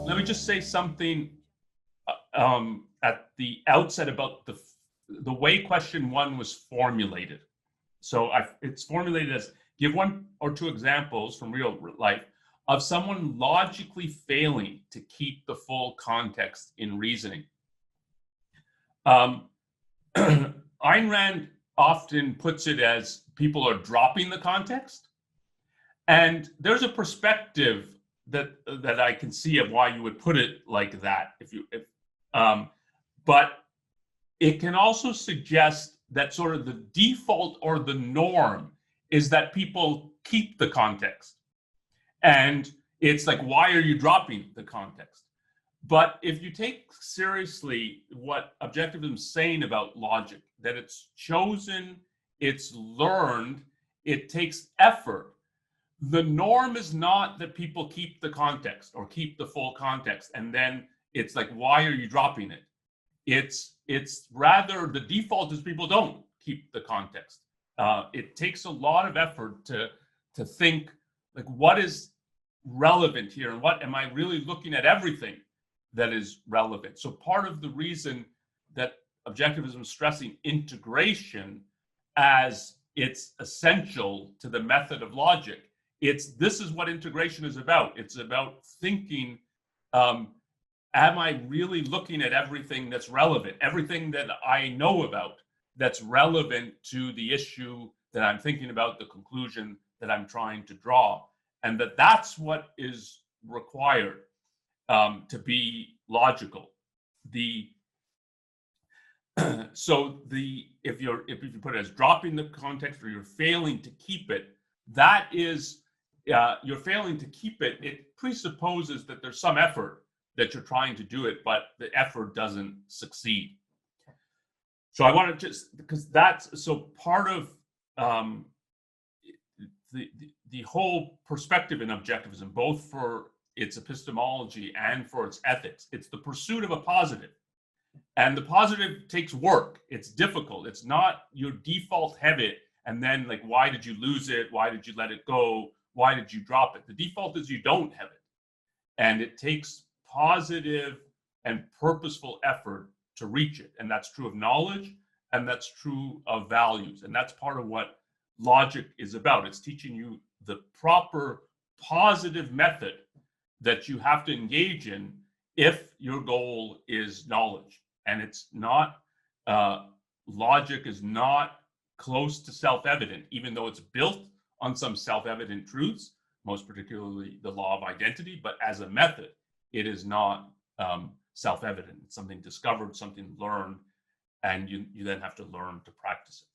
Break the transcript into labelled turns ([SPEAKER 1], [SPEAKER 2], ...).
[SPEAKER 1] let me just say something at the outset about the way question one was formulated. So it's formulated as give one or two examples from real life of someone logically failing to keep the full context in reasoning. Ayn Rand often puts it as people are dropping the context. And there's a perspective that I can see of why you would put it like that. But it can also suggest that sort of the default or the norm is that people keep the context. And it's like, why are you dropping the context? But if you take seriously what objectivism is saying about logic, that it's chosen, it's learned, it takes effort. The norm is not that people keep the context or keep the full context, and then it's like, why are you dropping it? It's rather the default is people don't keep the context. It takes a lot of effort to think like, what is relevant here, and what am I really looking at everything that is relevant? So part of the reason that objectivism is stressing integration as it's essential to the method of logic. This is what integration is about. It's about thinking, am I really looking at everything that's relevant, everything that I know about that's relevant to the issue that I'm thinking about, the conclusion that I'm trying to draw, and that's what is required to be logical. If you put it as dropping the context or you're failing to keep it, that is you're failing to keep it. It presupposes that there's some effort that you're trying to do it, but the effort doesn't succeed. So I want to just, because that's so part of the whole perspective in objectivism, both for its epistemology and for its ethics. It's the pursuit of a positive. And the positive takes work. It's difficult. It's not your default have it, and then like, why did you lose it? Why did you let it go? Why did you drop it? The default is you don't have it. And it takes positive and purposeful effort to reach it. And that's true of knowledge, and that's true of values. And that's part of what logic is about. It's teaching you the proper positive method that you have to engage in if your goal is knowledge. And it's not, logic is not close to self-evident, even though it's built on some self-evident truths, most particularly the law of identity. But as a method, it is not self-evident. It's something discovered, something learned, and you then have to learn to practice it.